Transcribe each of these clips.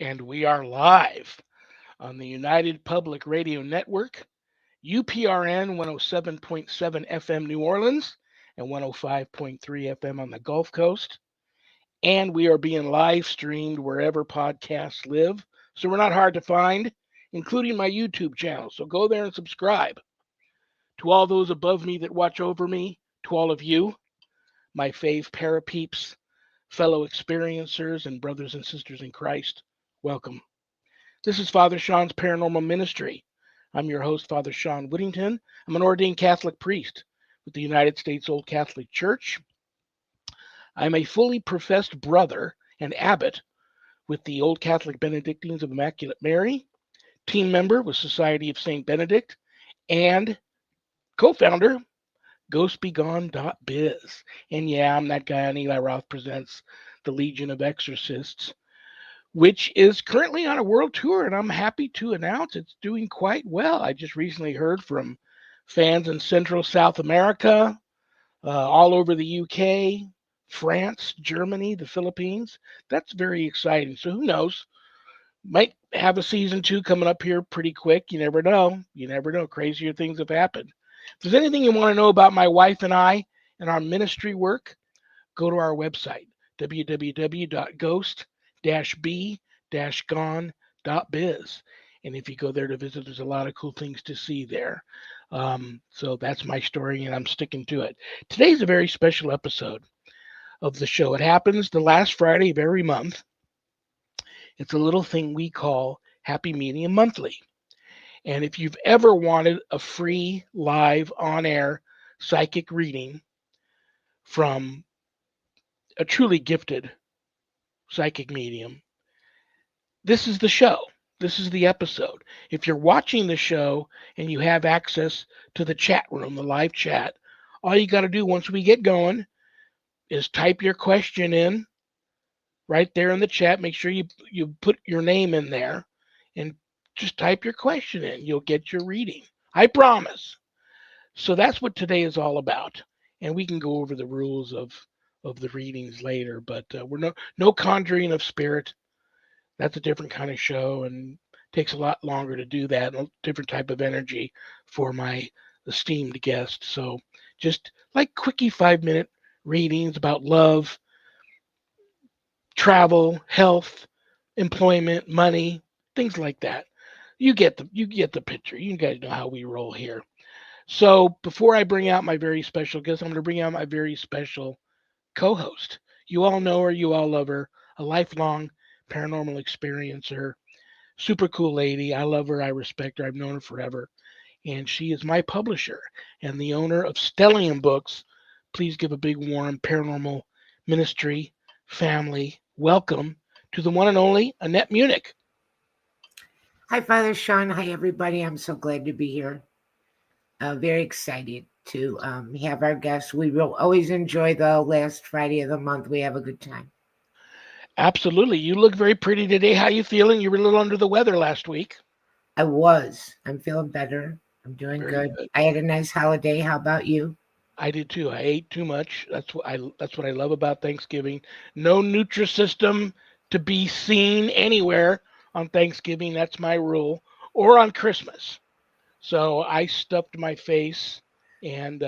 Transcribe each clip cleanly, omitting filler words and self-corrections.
And we are live on the United Public Radio Network, UPRN 107.7 FM New Orleans and 105.3 FM on the Gulf Coast. And we are being live streamed wherever podcasts live. So we're not hard to find, including my YouTube channel. So go there and subscribe. To all those above me that watch over me, to all of you, my fave parapeeps, fellow experiencers, and brothers and sisters in Christ, welcome. This is Father Shawn's Paranormal Ministry. I'm your host, Father Shawn Whittington. I'm an ordained Catholic priest with the United States Old Catholic Church. I'm a fully professed brother and abbot with the Old Catholic Benedictines of Immaculate Mary, team member with Society of St. Benedict, and co-founder ghostbegone.biz. And yeah, I'm that guy on Eli Roth Presents the Legion of Exorcists, which is currently on a world tour, and I'm happy to announce it's doing quite well. I just recently heard from fans in Central South America, all over the UK, France, Germany, the Philippines. That's very exciting. So who knows? Might have a season two coming up here pretty quick. You never know. You never know. Crazier things have happened. If there's anything you want to know about my wife and I and our ministry work, go to our website, www.ghost-b-gone.biz. And if you go there to visit, there's a lot of cool things to see there. So that's my story, and I'm sticking to it. Today's a very special episode of the show. It happens the last Friday of every month. It's a little thing we call Happy Medium Monthly. And if you've ever wanted a free, live, on-air psychic reading from a truly gifted psychic medium, this is the show. This is the episode. If you're watching the show and you have access to the chat room, the live chat, all you got to do once we get going is type your question in right there in the chat. Make sure you put your name in there and just type your question in. You'll get your reading. I promise. So that's what today is all about. And we can go over the rules of the readings later, but we're no conjuring of spirit. That's a different kind of show and takes a lot longer to do that, a different type of energy for my esteemed guest. So just like quickie 5-minute readings about love, travel, health, employment, money, things like that. You get the picture. You guys know how we roll here. So before I bring out my very special guest, I'm going to bring out my very special co-host. You all know her, you all love her, a lifelong paranormal experiencer, super cool lady. I love her, I respect her, I've known her forever. And she is my publisher and the owner of Stellium Books. Please give a big warm paranormal ministry family welcome to the one and only Annette Munich. Hi, Father Shawn. Hi, everybody. I'm so glad to be here. Very excited to have our guests. We will always enjoy the last Friday of the month. We have a good time. Absolutely. You look very pretty today. How you feeling? You were a little under the weather last week. I was. I'm feeling better. I'm doing good. I had a nice holiday. How about you? I did too. I ate too much. That's what I love about Thanksgiving. No Nutrisystem to be seen anywhere on Thanksgiving. That's my rule. Or on Christmas. So I stuffed my face, and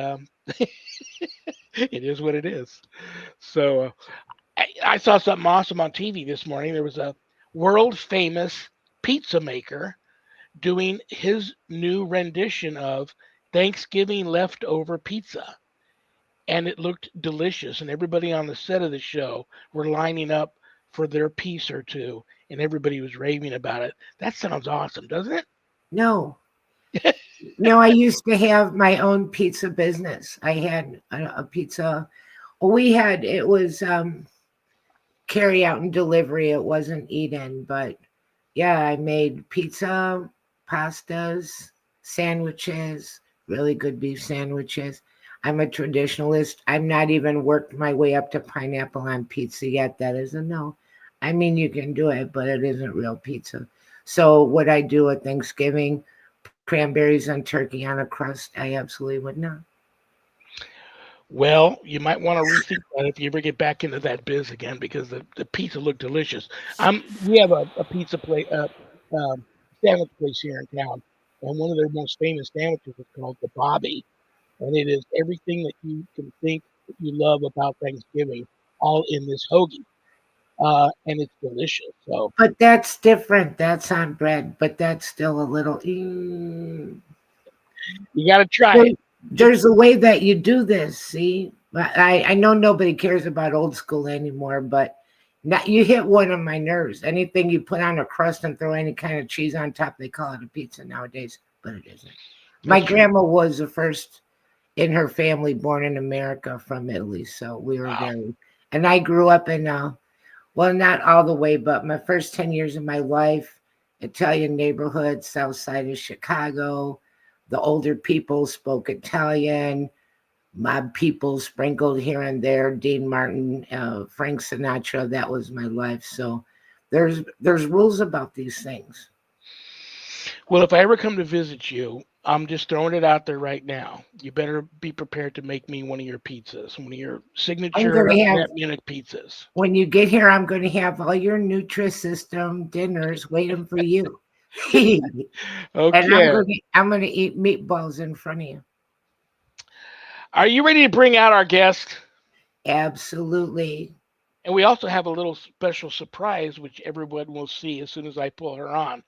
it is what it is. So I saw something awesome on TV this morning. There was a world famous pizza maker doing his new rendition of Thanksgiving leftover pizza. And it looked delicious. And everybody on the set of the show were lining up for their piece or two. And everybody was raving about it. That sounds awesome, doesn't it? No. No, I used to have my own pizza business. I had a pizza. It was carry out and delivery. It wasn't eat in, but yeah, I made pizza, pastas, sandwiches, really good beef sandwiches. I'm a traditionalist. I've not even worked my way up to pineapple on pizza yet. That is a no. I mean, you can do it, but it isn't real pizza. So what I do at Thanksgiving, cranberries and turkey on a crust, I absolutely would not. Well, you might want to rethink that if you ever get back into that biz again because the pizza looked delicious. We have a pizza place, sandwich place here in town, and one of their most famous sandwiches is called the Bobby, and it is everything that you can think that you love about Thanksgiving, all in this hoagie, and it's delicious. So But that's different. That's on bread, but that's still a little. you got to try There- it. Just There's a way that you do this. See, I know nobody cares about old school anymore, but not, you hit one of my nerves. Anything you put on a crust and throw any kind of cheese on top, they call it a pizza nowadays, but it isn't. My that's true. grandma was the first in her family born in America from Italy, so we were Wow. very. And I grew up in well, not all the way, but my first 10 years of my life, Italian neighborhood, south side of Chicago. The older people spoke Italian, mob people sprinkled here and there, Dean Martin, Frank Sinatra. That was my life. So there's rules about these things. Well, if I ever come to visit you, I'm just throwing it out there right now. You better be prepared to make me one of your pizzas, one of your I'm signature going to have, Net Munich pizzas. when you get here, I'm going to have all your Nutrisystem dinners waiting for you. And Okay. I'm going to eat meatballs in front of you. Are you ready to bring out our guest? Absolutely. And we also have a little special surprise, which everyone will see as soon as I pull her on.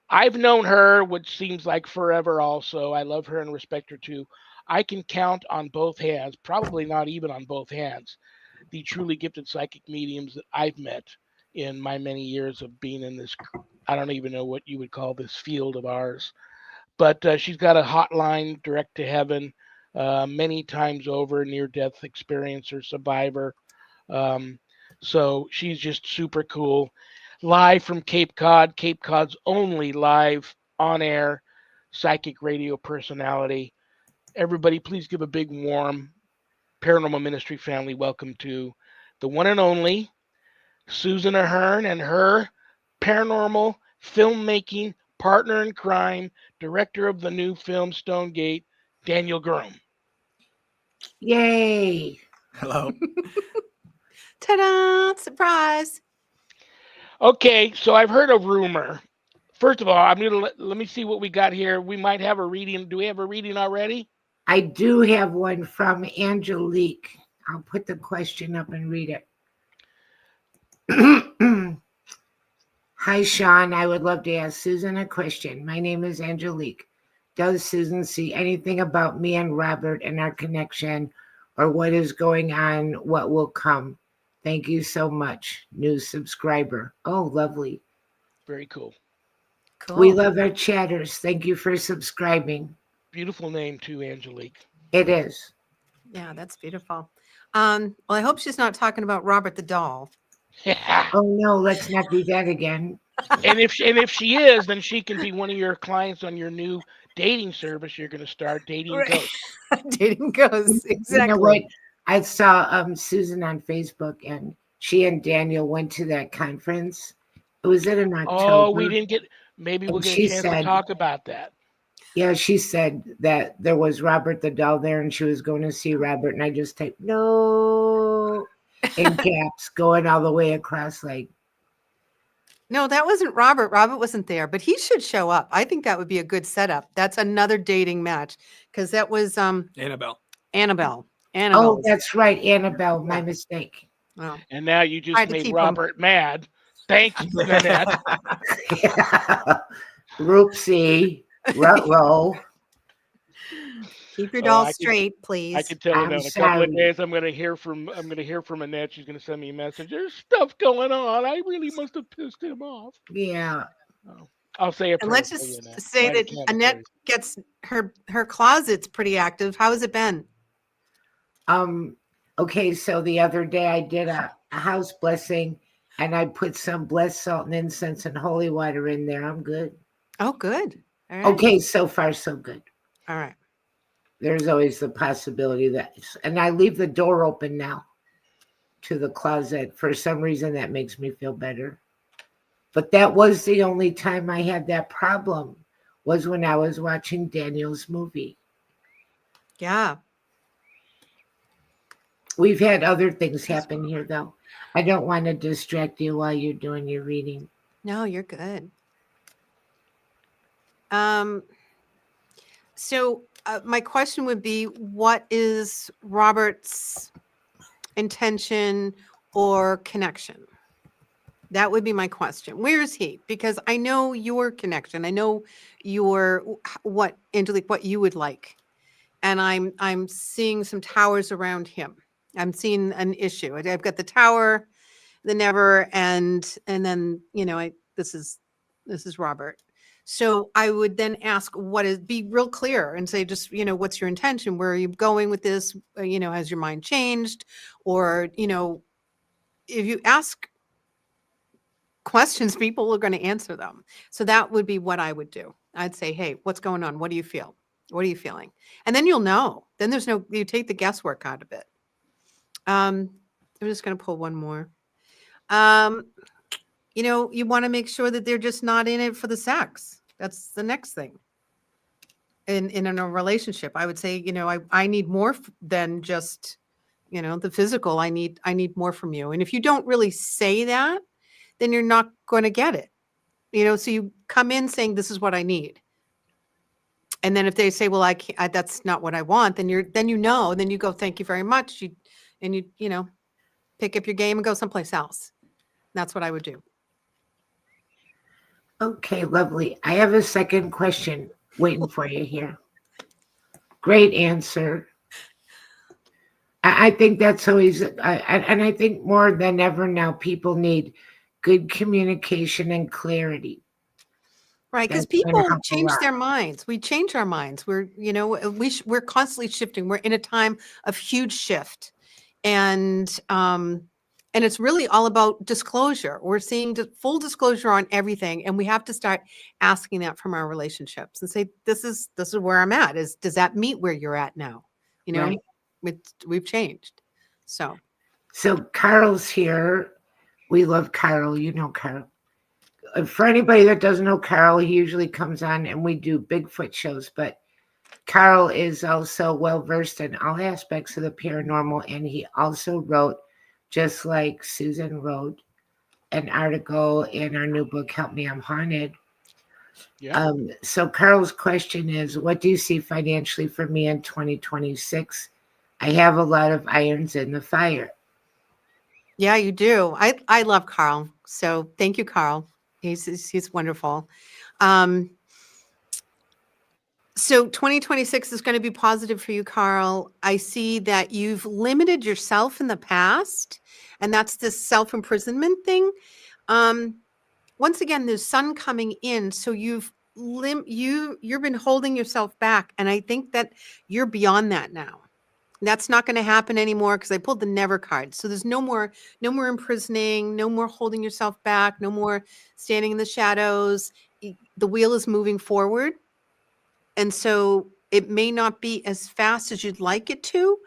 I've known her, which seems like forever also. I love her and respect her too. I can count on both hands, probably not even on both hands, the truly gifted psychic mediums that I've met in my many years of being in this. I don't even know what you would call this field of ours, but she's got a hotline direct to heaven, many times over, near death experiencer, survivor. Um, so she's just super cool. Live from Cape Cod, Cape Cod's only live on air psychic radio personality. Everybody, please give a big warm Paranormal Ministry family welcome to the one and only Susan Ahearn and her paranormal filmmaking partner in crime, director of the new film Stonegate, Daniel Groom. Yay. Hello. Ta-da! Surprise! Okay, so I've heard a rumor. First of all, I'm gonna let me see what we got here. We might have a reading. Do we have a reading already? I do have one from Angelique. I'll put the question up and read it. Hi, Shawn. I would love to ask Susan a question. My name is Angelique. Does Susan see anything about me and Robert and our connection, or what is going on, what will come? Thank you so much. New subscriber. Oh, lovely. Very cool. Cool. We love our chatters. Thank you for subscribing. Beautiful name too, Angelique. It is. Yeah, that's beautiful. Well, I hope she's not talking about Robert the doll. Oh no, let's not do that again. And if she is, then she can be one of your clients on your new dating service you're going to start, Dating Right. Ghosts. Dating goes exactly. You know what? I saw Susan on Facebook, and she and Daniel went to that conference. It was in October. Oh, we didn't get. Maybe we'll And get a she chance to said- talk about that. Yeah, she said that there was Robert the doll there, and she was going to see Robert, and I just typed no in caps, going all the way across. Like, No, that wasn't Robert. Robert wasn't there, but he should show up. I think that would be a good setup. That's another dating match because that was Annabelle. Annabelle. oh, Annabelle. that's right, Annabelle. My Yeah. mistake. Oh. And now you just Tried to made keep 'em. Robert mad. Thank you, Nanette. Roopsie, ruh-roh. Keep your Oh, doll I can- straight, please. I can tell I'm in a couple of sorry. days I'm gonna hear from Annette. She's gonna send me a message. There's stuff going on. I really must have pissed him off. Yeah. Oh, I'll say a And prayer let's for you, just Annette. say Light a that candle Annette for you. gets her closet's pretty active. How has it been? Okay, so the other day I did a house blessing, and I put some blessed salt and incense and holy water in there. I'm good. Oh, good. All right. Okay, so far so good. All right. There's always the possibility that, and I leave the door open now to the closet. For some reason, that makes me feel better. But that was the only time I had that problem, was when I was watching Daniel's movie. Yeah. We've had other things happen here, though. I don't want to distract you while you're doing your reading. No, you're good. So my question would be, what is Robert's intention or connection? That would be my question. Where is he? Because I know your connection. I know what, Angelique, what you would like. And I'm seeing some towers around him. I'm seeing an issue. I've got the tower, the never, and then, this is Robert. So I would then ask, be real clear and say, just, what's your intention? Where are you going with this? Has your mind changed? Or, if you ask questions, people are going to answer them. So that would be what I would do. I'd say, hey, what's going on? What do you feel? What are you feeling? And then you'll know. Then you take the guesswork out of it. I'm just going to pull one more. You want to make sure that they're just not in it for the sex. That's the next thing. In a relationship, I would say, I need more than just, the physical. I need more from you. And if you don't really say that, then you're not going to get it. So you come in saying, this is what I need. And then if they say, well, I can't, that's not what I want, then you go, thank you very much. You pick up your game and go someplace else. That's what I would do. Okay, lovely. I have a second question waiting for you here. Great answer. I think that's always, and I think more than ever now, people need good communication and clarity. Right, because people change their minds. We change our minds. We're constantly shifting. We're in a time of huge shift, and it's really all about disclosure. We're seeing full disclosure on everything, and we have to start asking that from our relationships and say, "This is where I'm at. Does that meet where you're at now?" Right. We've changed. So Carl's here. We love Carl. You know Carl. For anybody that doesn't know Carl, he usually comes on and we do Bigfoot shows, but Carl is also well versed in all aspects of the paranormal, and he also wrote, just like Susan wrote, an article in our new book, Help Me, I'm Haunted. Yeah. So Carl's question is, what do you see financially for me in 2026? I have a lot of irons in the fire. Yeah, you do. I love Carl. So thank you, Carl. He's wonderful. So 2026 is going to be positive for you, Carl. I see that you've limited yourself in the past, and that's this self-imprisonment thing. Once again, there's sun coming in, so you've been holding yourself back, and I think that you're beyond that now. That's not going to happen anymore because I pulled the never card. So there's no more imprisoning, no more holding yourself back, no more standing in the shadows. The wheel is moving forward. And so it may not be as fast as you'd like it to,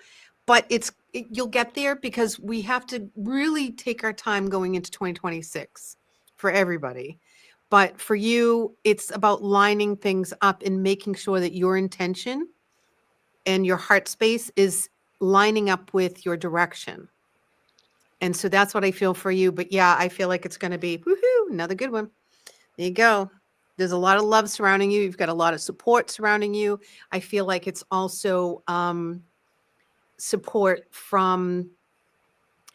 but you'll get there because we have to really take our time going into 2026 for everybody. But for you, it's about lining things up and making sure that your intention and your heart space is lining up with your direction. And so that's what I feel for you. But yeah, I feel like it's going to be woohoo, another good one. There you go. There's a lot of love surrounding you. You've got a lot of support surrounding you. I feel like it's also support from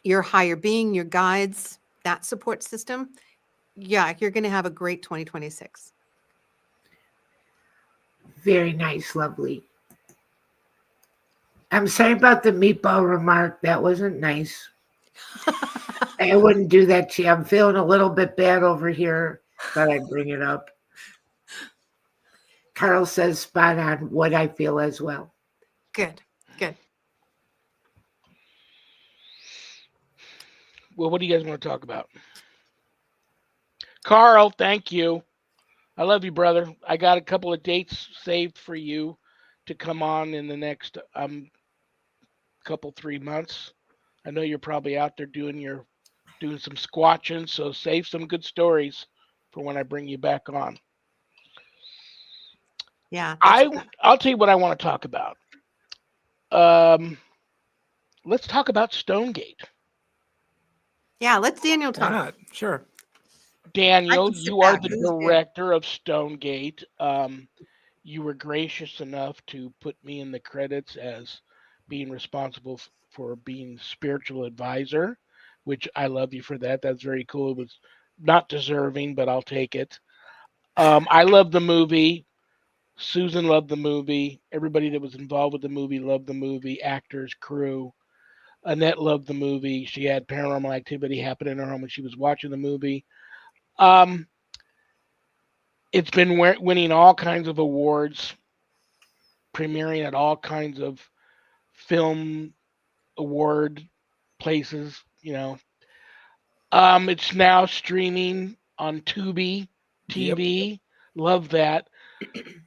your higher being, your guides, that support system. Yeah, you're going to have a great 2026. Very nice, lovely. I'm sorry about the meatball remark. That wasn't nice. I wouldn't do that to you. I'm feeling a little bit bad over here. Thought I'd bring it up. Carl says spot on what I feel as well. Good. Well, what do you guys want to talk about? Carl, thank you. I love you, brother. I got a couple of dates saved for you to come on in the next couple 3 months. I know you're probably out there doing some squatching, so save some good stories for when I bring you back on. Yeah. I'll tell you what I want to talk about. let's talk about STONEGATE. Yeah, let's Daniel Why talk. not? Sure. Daniel, can sit you are back. the Who's there? director of STONEGATE. You were gracious enough to put me in the credits as being responsible for being spiritual advisor, which I love you for that. That's very cool. It was not deserving, but I'll take it. I love the movie. Susan loved the movie. Everybody that was involved with the movie loved the movie. Actors, crew. Annette loved the movie. She had paranormal activity happen in her home when she was watching the movie. Um, it's been winning all kinds of awards, premiering at all kinds of film award places. It's now streaming on Tubi Yep. TV. Love that.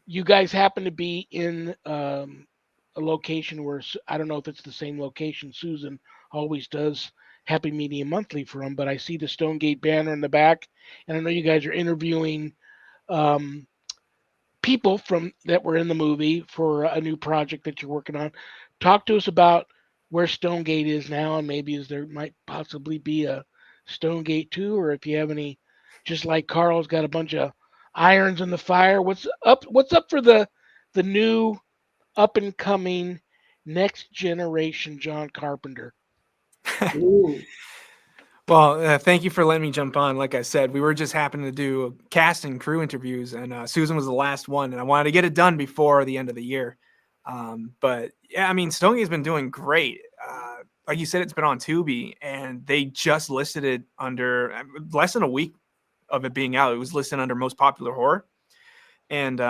You guys happen to be in a location where I don't know if it's the same location Susan always does Happy Media Monthly from, but I see the STONEGATE banner in the back, and I know you guys are interviewing um, people from that were in the movie for a new project that you're working on. Talk to us about where STONEGATE is now, and maybe is there might possibly be a STONEGATE 2, or if you have any, just like Carl's got a bunch of irons in the fire. What's up? What's up for the new up and coming next generation John Carpenter? Ooh. Well, thank you for letting me jump on. Like I said, we were just happening to do cast and crew interviews, and Susan was the last one, and I wanted to get it done before the end of the year. But yeah, I mean, STONEGATE's been doing great. Like you said, it's been on Tubi, and they just listed it under less than a week of it being out. It was listed under most popular horror, and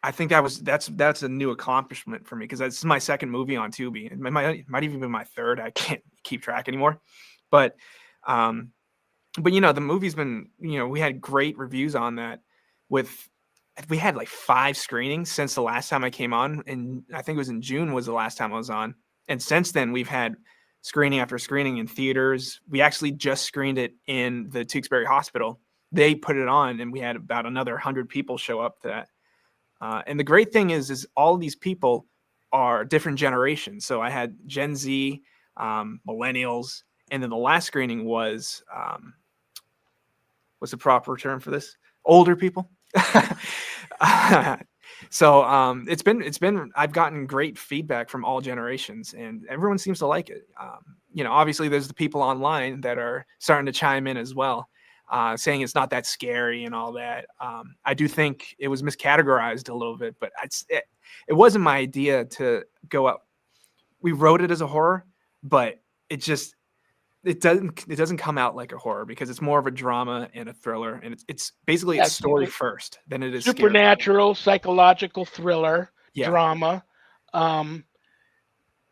I think that's a new accomplishment for me because this is my second movie on Tubi. It might even be my third. I can't keep track anymore, but the movie's been, we had great reviews on that. We had like 5 screenings since the last time I came on, and I think it was in June was the last time I was on. And since then, we've had screening after screening in theaters. We actually just screened it in the Tewksbury Hospital. They put it on, and we had about another 100 people show up to that. And the great thing is all of these people are different generations. So I had Gen Z, millennials, and then the last screening was what's the proper term for this? Older people. So it's been I've gotten great feedback from all generations, and everyone seems to like it. Obviously there's the people online that are starting to chime in as well, saying it's not that scary and all that. I do think it was miscategorized a little bit, but it wasn't my idea to go out. We wrote it as a horror, but it doesn't come out like a horror because it's more of a drama and a thriller, and it's basically it's story first than it is scary. Supernatural, psychological thriller, Yeah. drama.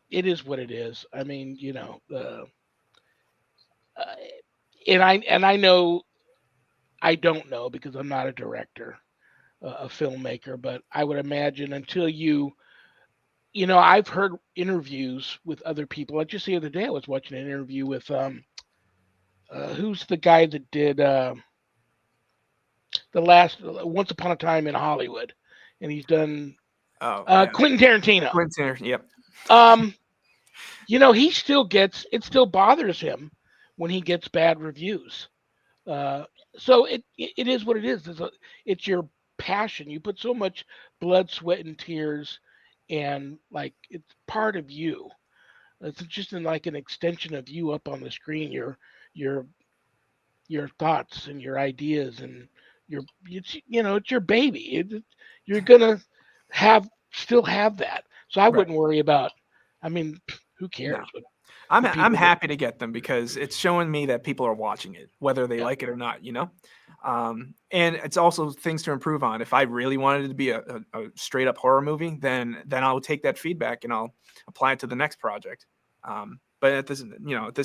It is what it is. I mean, and I know I don't know because I'm not a director, a filmmaker, but I would imagine until I've heard interviews with other people. Like just the other day, I was watching an interview with who's the guy that did the last Once Upon a Time in Hollywood, and he's done Quentin Tarantino. Quentin, yep. He still gets it. Still bothers him when he gets bad reviews. So it is what it is. It's your passion. You put so much blood, sweat, and tears, and like it's part of you. It's just like an extension of you up on the screen. Your thoughts and your ideas and it's your baby. You're gonna still have that. So I wouldn't worry about. I mean, who cares? No. I'm happy to get them because it's showing me that people are watching it, whether they like it or not. And it's also things to improve on. If I really wanted it to be a straight up horror movie, then I'll take that feedback and I'll apply it to the next project. But at this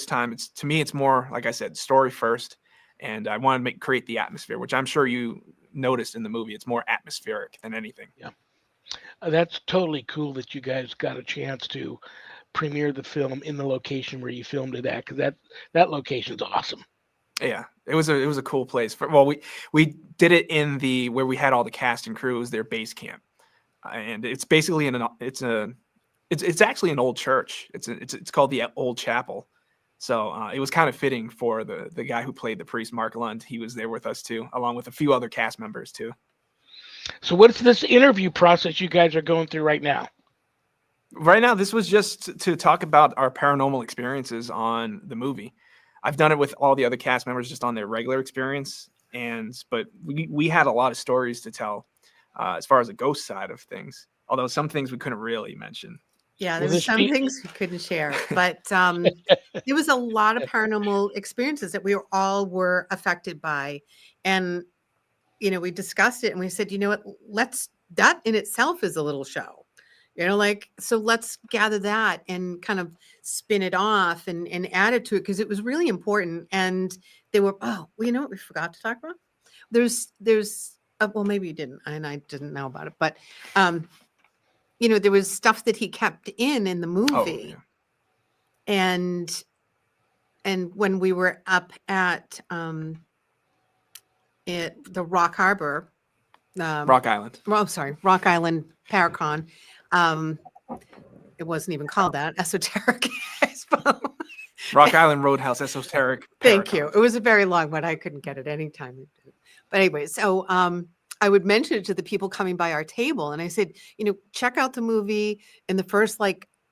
time, it's more, like I said, story first. And I want to create the atmosphere, which I'm sure you noticed in the movie. It's more atmospheric than anything. Yeah. That's totally cool that you guys got a chance to premiere the film in the location where you filmed it at, because that location's awesome. Yeah, it was a cool place. We did it in where we had all the cast and crew. It was their base camp, and it's basically It's actually an old church. It's called the Old Chapel. So it was kind of fitting for the guy who played the priest, Mark Lund. He was there with us too, along with a few other cast members too. So what's this interview process you guys are going through right now? Right now, this was just to talk about our paranormal experiences on the movie. I've done it with all the other cast members just on their regular experience, but we had a lot of stories to tell as far as the ghost side of things. Although some things we couldn't really mention. Yeah, there Will was this some be- things we couldn't share, but there was a lot of paranormal experiences that we all were affected by. And, we discussed it and we said, you know what, that in itself is a little show, so let's gather that and kind of spin it off and add it to it because it was really important. And they were, what we forgot to talk about? There's, well, maybe you didn't, and I didn't know about it, but, there was stuff that he kept in the movie. Oh, yeah. And when we were up at the Rock Harbor, Rock Island. Rock Island Paracon. It wasn't even called that. Esoteric Expo. Rock Island Roadhouse Esoteric. Thank you. It was a very long one. I couldn't get it anytime. But anyway, so I would mention it to the people coming by our table. And I said, check out the movie in the first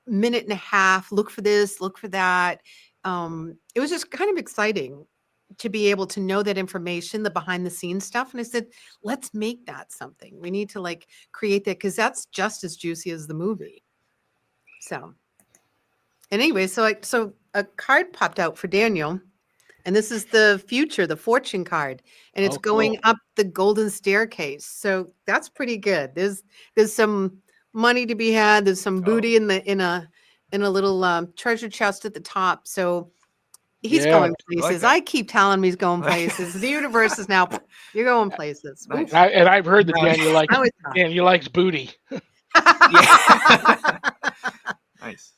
minute and a half, look for this, look for that. It was just kind of exciting to be able to know that information, the behind the scenes stuff. And I said, let's make that something. We need to create that because that's just as juicy as the movie. So, and anyway, so a card popped out for Daniel. And this is the future, the fortune card, and it's going up the golden staircase. So that's pretty good. There's some money to be had. There's some booty in a little treasure chest at the top. So he's going places. I keep telling him he's going places. The universe is now you're going places. Nice. And I've heard that Daniel likes booty. Nice.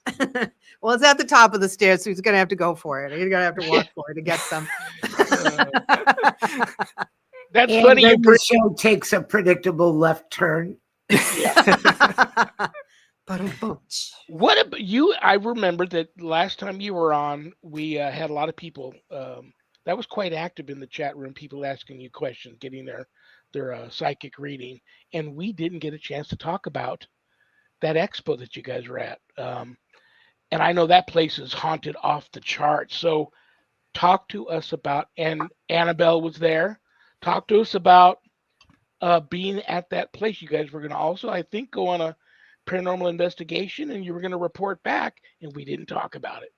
Well, it's at the top of the stairs, so he's going to have to go for it. He's going to have to walk for it to get some. That's and funny. then the show takes a predictable left turn. What about you? I remember that last time you were on, we had a lot of people. That was quite active in the chat room. People asking you questions, getting their psychic reading, and we didn't get a chance to talk about that expo that you guys were at. And I know that place is haunted off the charts. So talk to us about, and Annabelle was there. Talk to us about being at that place. You guys were going to also, I think, go on a paranormal investigation and you were going to report back, and we didn't talk about it.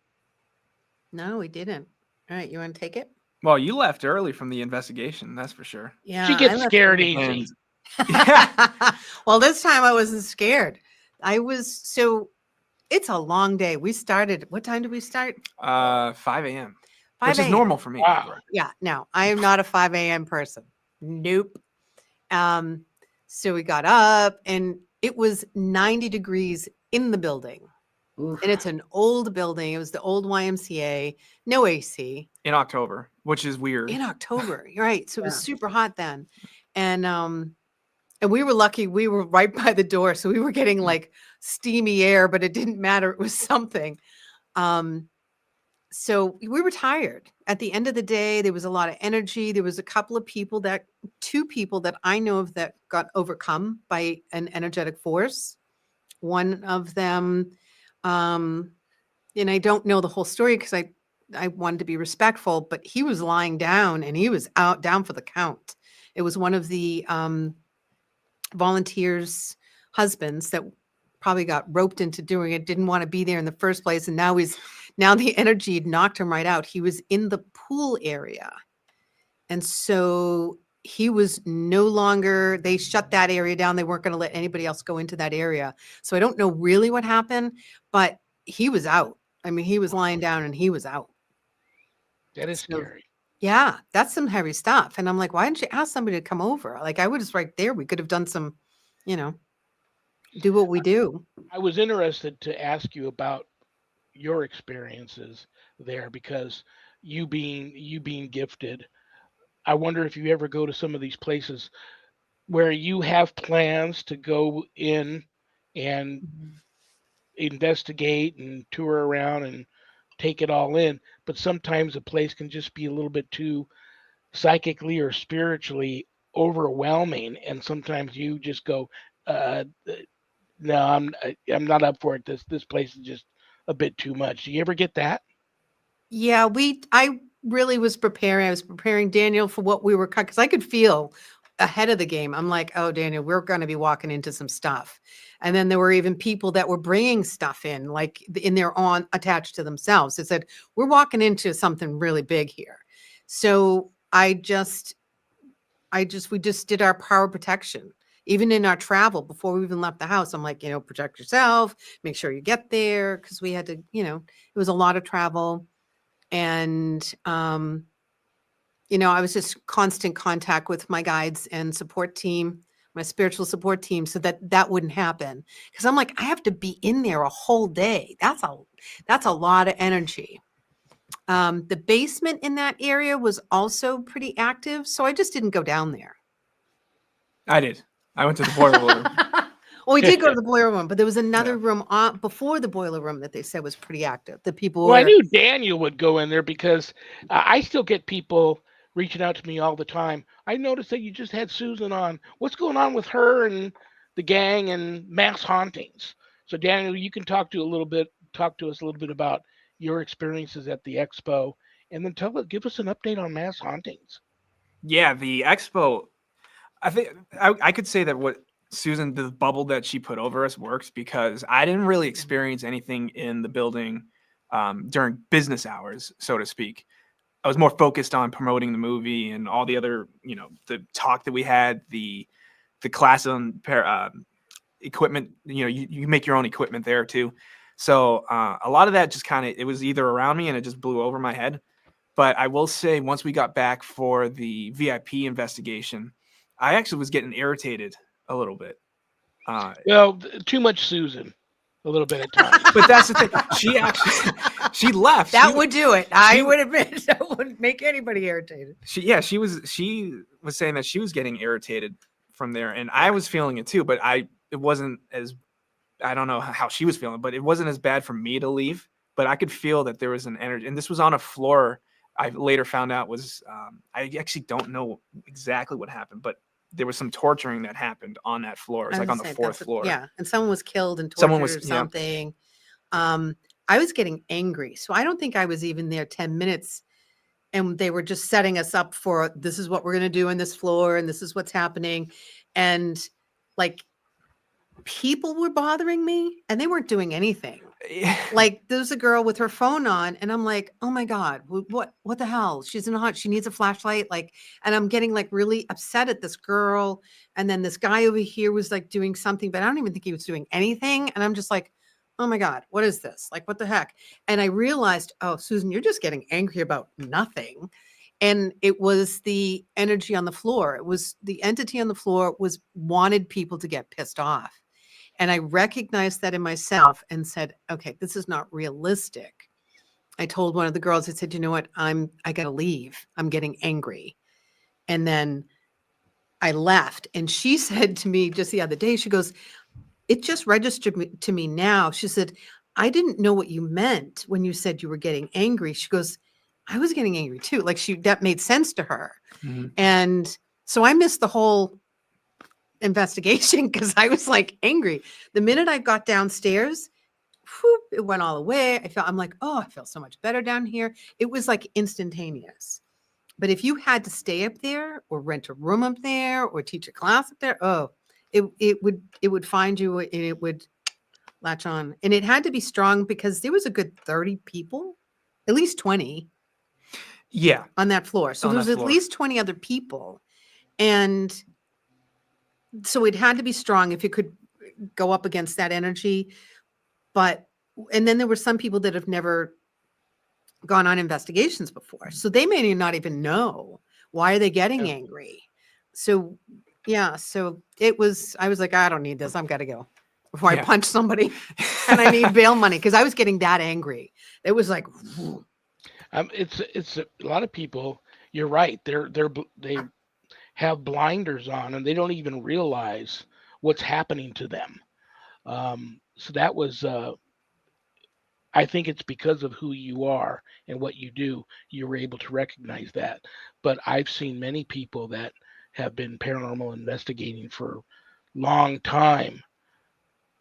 No, we didn't. All right. You want to take it? Well, you left early from the investigation. That's for sure. Yeah. She gets scared easy. Well, this time I wasn't scared. It's a long day. We started, what time did we start? 5 a.m. 5 Which is normal for me. Wow. Yeah, no, I am not a 5 a.m. person. Nope. So we got up and it was 90 degrees in the building. Oof. And it's an old building. It was the old YMCA, no AC. In October, which is weird. In October, you're right. So it was super hot then. And we were lucky. We were right by the door. So we were getting steamy air, but it didn't matter. It was something. So we were tired. At the end of the day, there was a lot of energy. There was two people that I know of that got overcome by an energetic force. One of them, and I don't know the whole story because I wanted to be respectful, but he was lying down and he was down for the count. It was one of the volunteers' husbands that probably got roped into doing it, didn't want to be there in the first place. And now the energy had knocked him right out. He was in the pool area. And so he was no longer, they shut that area down. They weren't going to let anybody else go into that area. So I don't know really what happened, but he was out. I mean, he was lying down and he was out. That is scary. Yeah, that's some heavy stuff. And I'm like, why didn't you ask somebody to come over? I was right there. We could have done some, do what we do. I was interested to ask you about your experiences there because you being gifted, I wonder if you ever go to some of these places where you have plans to go in and investigate and tour around and take it all in. But sometimes a place can just be a little bit too psychically or spiritually overwhelming, and sometimes you just go, uh, "No, I'm not up for it. This place is just a bit too much." Do you ever get that? Yeah, I really was preparing. I was preparing Daniel for what we were cut because I could feel ahead of the game. I'm like, oh, Daniel, we're going to be walking into some stuff. And then there were even people that were bringing stuff in, like in their own attached to themselves. They said, we're walking into something really big here. So we just did our power protection. Even in our travel, before we even left the house, I'm like, protect yourself, make sure you get there. Cause we had to, it was a lot of travel. And, I was just constant contact with my guides and support team, my spiritual support team, so that wouldn't happen. Cause I'm like, I have to be in there a whole day. That's a lot of energy. The basement in that area was also pretty active. So I just didn't go down there. I did. I went to the boiler room. Well, we did go to the boiler room, but there was another room before the boiler room that they said was pretty active. The people Well, I were, knew Daniel would go in there because I still get people reaching out to me all the time. I noticed that you just had Susan on. What's going on with her and the gang and mass hauntings? So, Daniel, you can talk to us a little bit about your experiences at the expo, and then give us an update on mass hauntings. Yeah, the expo. I think I could say that what Susan, the bubble that she put over us, works because I didn't really experience anything in the building during business hours, so to speak. I was more focused on promoting the movie and all the other, the talk that we had, the class on equipment. You make your own equipment there too. So a lot of that just it was either around me and it just blew over my head. But I will say, once we got back for the VIP investigation, I actually was getting irritated a little bit. Well, too much Susan, a little bit at times. But that's the thing. She left. that would do it. I would admit that wouldn't make anybody irritated. She was saying that she was getting irritated from there, and I was feeling it too. But it wasn't as, I don't know how she was feeling, but it wasn't as bad for me to leave. But I could feel that there was an energy, and this was on a floor. I later found out was I actually don't know exactly what happened, but there was some torturing that happened on that floor. It was like on the fourth floor. Yeah, and someone was killed and tortured or something. Yeah. I was getting angry, so I don't think I was even there 10 minutes, and they were just setting us up for, this is what we're going to do in this floor, and this is what's happening, and like people were bothering me, and they weren't doing anything. Like there's a girl with her phone on, and I'm like, oh my God, what the hell? She's in a hot, she needs a flashlight. Like, and I'm getting like really upset at this girl. And then this guy over here was like doing something, but I don't even think he was doing anything. And I'm just like, oh my God, what is this? Like, what the heck? And I realized, oh, Susan, you're just getting angry about nothing. And it was the energy on the floor. It was the entity on the floor wanted people to get pissed off. And I recognized that in myself and said, okay, this is not realistic. I told one of the girls, I said, you know what? I got to leave. I'm getting angry. And then I left. And she said to me just the other day, she goes, it just registered to me now. She said, I didn't know what you meant when you said you were getting angry. She goes, I was getting angry too. Like that made sense to her. Mm-hmm. And so I missed the whole investigation because I was like angry. The minute I got downstairs, whoop, it went all away. I'm like, oh, I feel so much better down here. It was like instantaneous. But if you had to stay up there or rent a room up there or teach a class up there, oh, it would find you and it would latch on. And it had to be strong because there was a good 30 people, at least 20. Yeah. On that floor. So there was at least 20 other people. And so it had to be strong if it could go up against that energy. And then there were some people that have never gone on investigations before. So they may not even know, why are they getting angry? So, yeah. So I was like, I don't need this. I've got to go before I punch somebody and I need bail money. Cause I was getting that angry. It was like, it's a lot of people. You're right. They have blinders on and they don't even realize what's happening to them. So that was I think it's because of who you are and what you do, you were able to recognize that. But I've seen many people that have been paranormal investigating for long time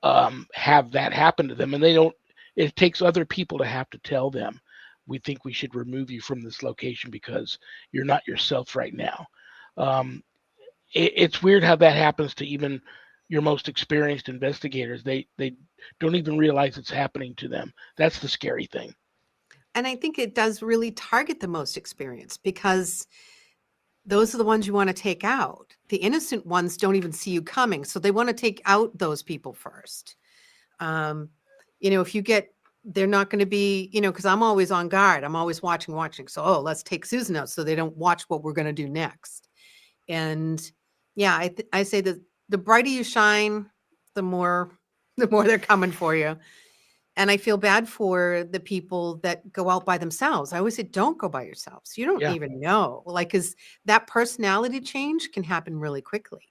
have that happen to them, and they don't. It takes other people to have to tell them, we think we should remove you from this location because you're not yourself right now. Um, it's weird how that happens to even your most experienced investigators. They don't even realize it's happening to them. That's the scary thing. And I think it does really target the most experienced because those are the ones you want to take out. The innocent ones don't even see you coming. So they want to take out those people first. If you get, they're not going to be, because I'm always on guard. I'm always watching. So, let's take Susan out so they don't watch what we're going to do next. And yeah, I say that the brighter you shine, the more they're coming for you. And I feel bad for the people that go out by themselves. I always say, don't go by yourselves. You don't Yeah. even know, because that personality change can happen really quickly.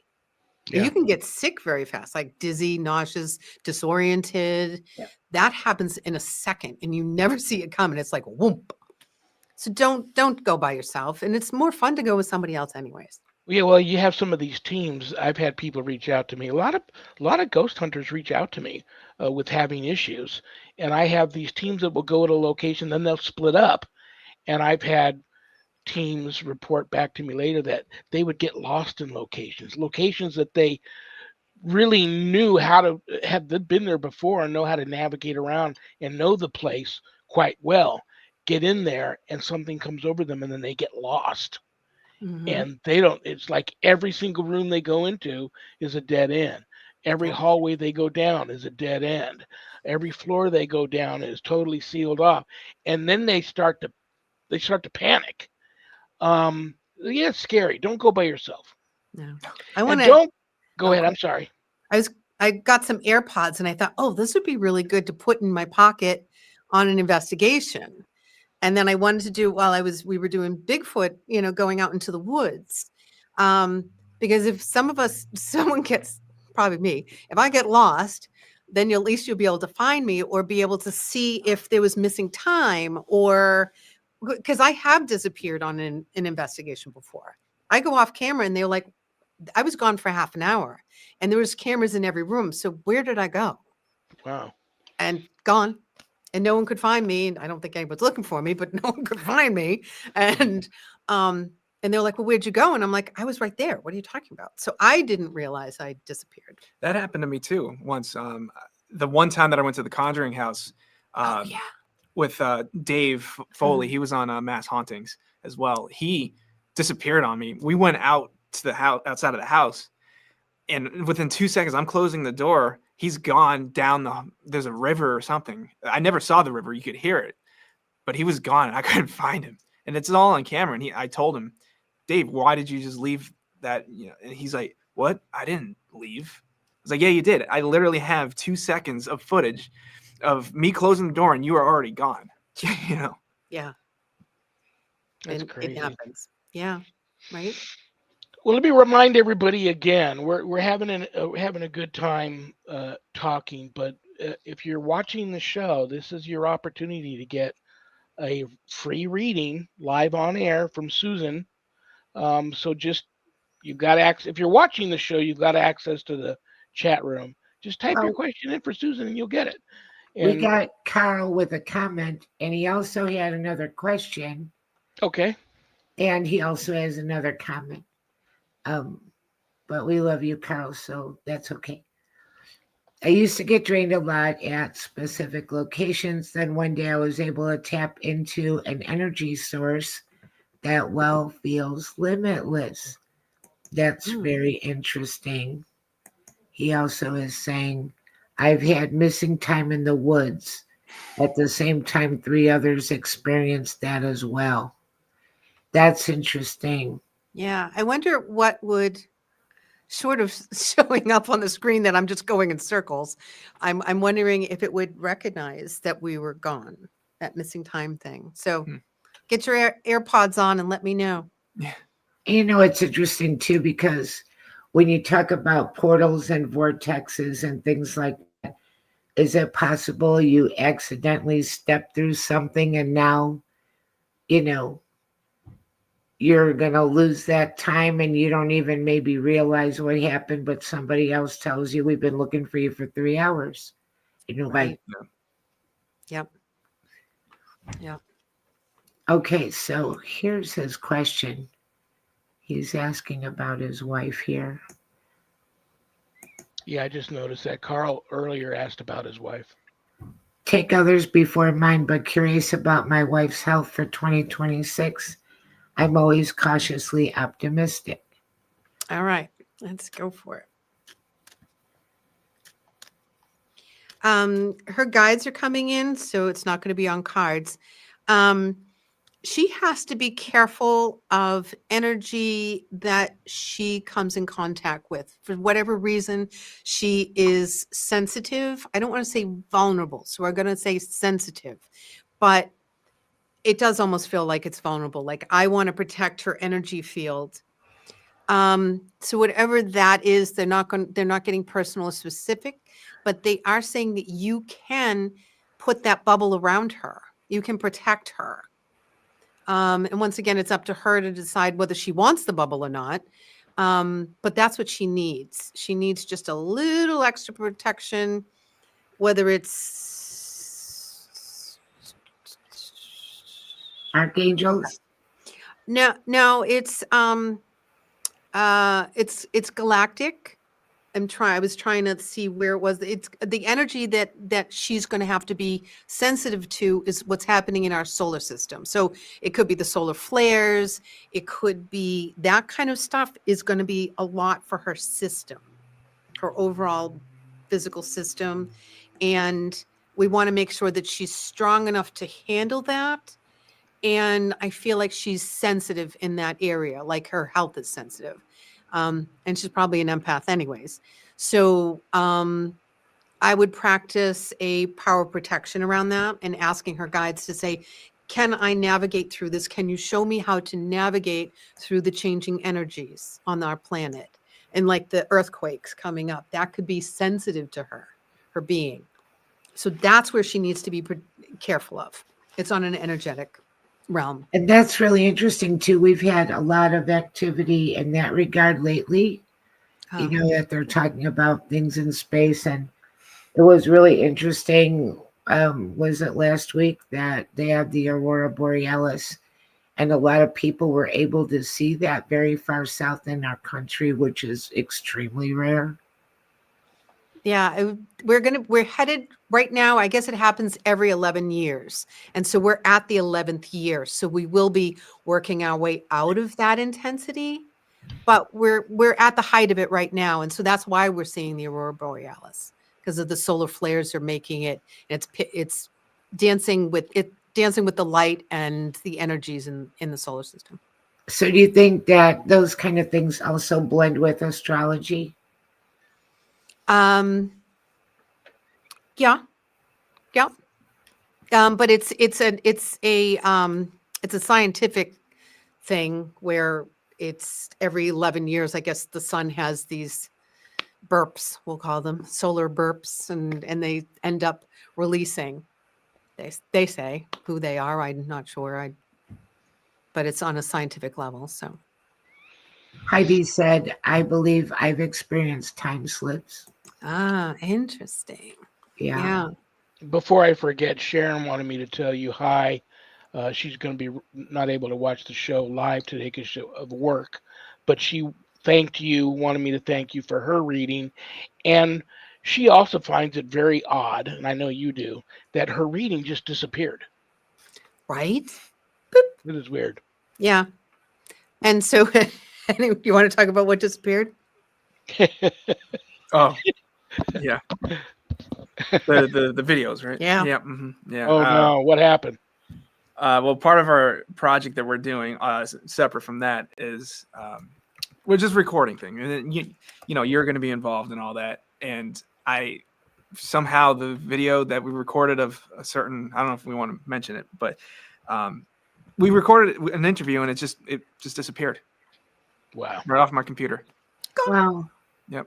Yeah. You can get sick very fast, like dizzy, nauseous, disoriented. Yeah. That happens in a second and you never see it coming. It's like, whoop. So don't go by yourself. And it's more fun to go with somebody else anyways. Yeah, well, you have some of these teams. I've had people reach out to me. A lot of ghost hunters reach out to me with having issues, and I have these teams that will go to a location, then they'll split up. And I've had teams report back to me later that they would get lost in locations that they really knew how to have been there before and know how to navigate around and know the place quite well. Get in there, and something comes over them, and then they get lost. Mhm. And they don't, it's like every single room they go into is a dead end. Every hallway they go down is a dead end. Every floor they go down is totally sealed off. And then they start to panic. Yeah, it's scary. Don't go by yourself. No. I And want to don't go ahead. Okay. I'm sorry. I got some AirPods and I thought, this would be really good to put in my pocket on an investigation. And then I wanted to do while we were doing Bigfoot, going out into the woods. Because if someone gets, probably me, if I get lost, then at least you'll be able to find me or be able to see if there was missing time, or because I have disappeared on an investigation before. I go off camera and they're like, I was gone for half an hour and there was cameras in every room. So where did I go? Wow. And gone. And no one could find me. And I don't think anyone's looking for me, but no one could find me. And they're like, well, where'd you go? And I'm like, I was right there. What are you talking about? So I didn't realize I disappeared. That happened to me too once. The one time that I went to the Conjuring house with Dave Foley, he was on Mass Hauntings as well. He disappeared on me. We went out to the house, outside of the house, and within 2 seconds, I'm closing the door. He's gone down there's a river or something. I never saw the river. You could hear it, but he was gone and I couldn't find him. And it's all on camera. And I told him, Dave, why did you just leave that? And he's like, what? I didn't leave. I was like, yeah, you did. I literally have 2 seconds of footage of me closing the door and you are already gone. Yeah. That's and crazy. It happens. Yeah. Right. Well, let me remind everybody again. We're having a good time talking, but if you're watching the show, this is your opportunity to get a free reading live on air from Susan. So you've got access. If you're watching the show, you've got access to the chat room. Just type your question in for Susan, and you'll get it. We got Carl with a comment, and he also had another question. Okay. And he also has another comment. But we love you, Carl, so that's okay. I used to get drained a lot at specific locations. Then one day I was able to tap into an energy source that feels limitless. That's very interesting. He also is saying, I've had missing time in the woods. At the same time, 3 others experienced that as well. That's interesting. Yeah. I wonder what would short of showing up on the screen that I'm just going in circles. I'm wondering if it would recognize that we were gone, that missing time thing. So get your AirPods on and let me know. Yeah. It's interesting too, because when you talk about portals and vortexes and things like that, is it possible you accidentally stepped through something and now, you know, you're going to lose that time and you don't even maybe realize what happened, but somebody else tells you, we've been looking for you for 3 hours. You know, Right. like, Yep. Yep. okay, so here's his question. He's asking about his wife here. Yeah, I just noticed that Carl earlier asked about his wife. Take others before mine, but curious about my wife's health for 2026. I'm always cautiously optimistic. All right. Let's go for it. Her guides are coming in, so it's not going to be on cards. She has to be careful of energy that she comes in contact with. For whatever reason, she is sensitive. I don't want to say vulnerable, so we're going to say sensitive, but it does almost feel like it's vulnerable. Like I want to protect her energy field. So whatever that is, they're not getting personal or specific, but they are saying that you can put that bubble around her. You can protect her. And once again, it's up to her to decide whether she wants the bubble or not. But that's what she needs. She needs just a little extra protection, whether it's Archangels? no, it's galactic. I was trying to see where it was. It's the energy that she's going to have to be sensitive to is what's happening in our solar system. So it could be the solar flares. It could be that kind of stuff is going to be a lot for her system, her overall physical system. And we want to make sure that she's strong enough to handle that. And I feel like she's sensitive in that area, like her health is sensitive. And she's probably an empath anyways. So I would practice a power protection around that and asking her guides to say, can I navigate through this? Can you show me how to navigate through the changing energies on our planet? And like the earthquakes coming up, that could be sensitive to her being. So that's where she needs to be careful of. It's on an energetic realm. And that's really interesting too. We've had a lot of activity in that regard lately. You know, that they're talking about things in space, and it was really interesting. Was it last week that they had the Aurora Borealis, and a lot of people were able to see that very far south in our country, which is extremely rare. Yeah, we're headed right now. I guess it happens every 11 years. And so we're at the 11th year. So we will be working our way out of that intensity, but we're at the height of it right now. And so that's why we're seeing the Aurora Borealis, because of the solar flares are making it. It's dancing with the light and the energies in the solar system. So do you think that those kind of things also blend with astrology? Yeah. But it's a scientific thing where it's every 11 years, I guess the sun has these burps, we'll call them solar burps, and they end up releasing. They say who they are. I'm not sure. But it's on a scientific level. So Heidi said, I believe I've experienced time slips. Interesting. Yeah. Before I forget, Sharon wanted me to tell you hi. She's going to be not able to watch the show live today because of work, but she wanted me to thank you for her reading. And she also finds it very odd, and I know you do, that her reading just disappeared. Right? It is weird. Yeah. And so you want to talk about what disappeared? Oh, yeah. The videos, right? Yeah. Yeah. Mm-hmm. Yeah. Oh no, what happened? Well, part of our project that we're doing, separate from that, is we're just recording things, and then you know you're going to be involved in all that. And somehow the video that we recorded of a certain, I don't know if we want to mention it, but we recorded an interview and it just disappeared. Wow. Right off my computer. Wow. Yep.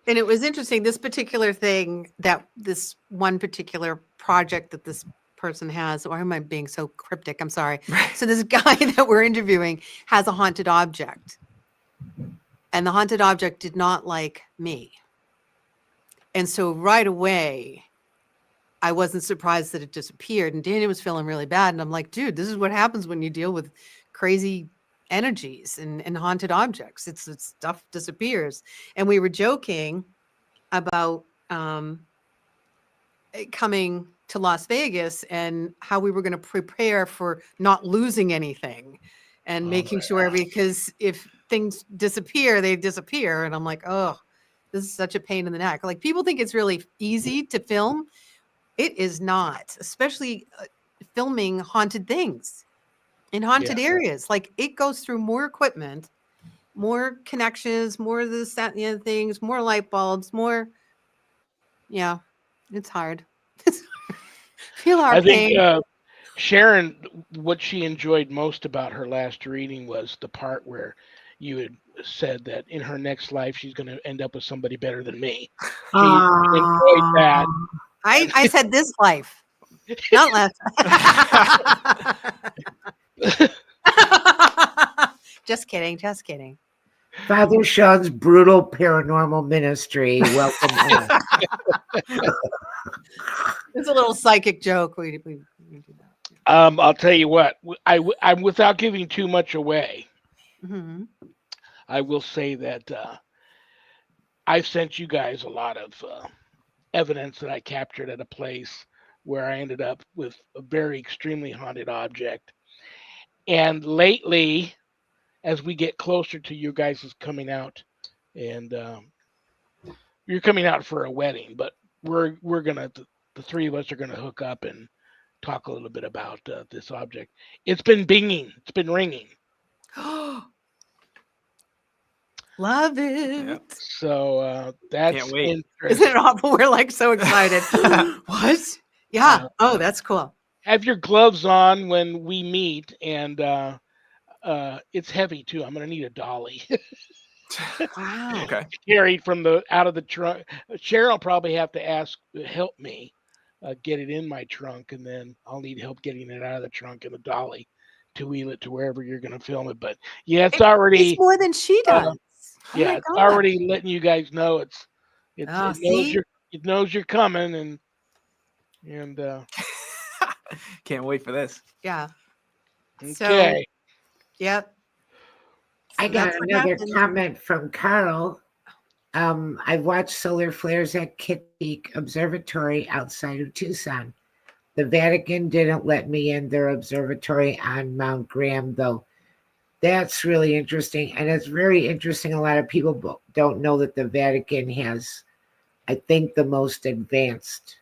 And it was interesting, this particular thing, that this one particular project that this person has, why am I being so cryptic? I'm sorry. So this guy that we're interviewing has a haunted object. And the haunted object did not like me. And so right away, I wasn't surprised that it disappeared. And Daniel was feeling really bad. And I'm like, dude, this is what happens when you deal with crazy energies and haunted objects. It's stuff disappears. And we were joking about coming to Las Vegas and how we were going to prepare for not losing anything and making sure, because if things disappear, they disappear. And I'm like, oh, this is such a pain in the neck. Like, people think it's really easy to film. It is not, especially filming haunted things in haunted areas. Like, it goes through more equipment, more connections, more of this, that, and the other things, more light bulbs, more. Yeah, it's hard. Feel our I think pain. Sharon, what she enjoyed most about her last reading was the part where you had said that in her next life she's going to end up with somebody better than me. She enjoyed that. I said this life, not last. Just kidding. Just kidding. Father Shawn's brutal paranormal ministry. Welcome home. It's a little psychic joke. We do that. I'll tell you what. I'm without giving too much away. Mm-hmm. I will say that I've sent you guys a lot of evidence that I captured at a place where I ended up with a very extremely haunted object. And lately, as we get closer to you guys coming out, and you're coming out for a wedding, but we're gonna, the three of us are gonna hook up and talk a little bit about this object. It's been binging. It's been ringing. Love it. Yep. So that's Can't wait. Isn't it awful? We're like so excited. What? Yeah. Oh, that's cool. Have your gloves on when we meet, and it's heavy too. I'm gonna need a dolly. Wow. Okay. Carried from out of the trunk. Cheryl probably have to help me get it in my trunk, and then I'll need help getting it out of the trunk and the dolly to wheel it to wherever you're going to film it. But yeah, it's already It's more than she does. Yeah, it's already letting you guys know it knows you're coming, and Can't wait for this. Yeah. okay. So, yep. I got another comment from Carl. I watched solar flares at Kitt Peak Observatory outside of Tucson. The Vatican didn't let me in their observatory on Mount Graham, though. That's really interesting. And it's very interesting. A lot of people don't know that the Vatican has, I think, the most advanced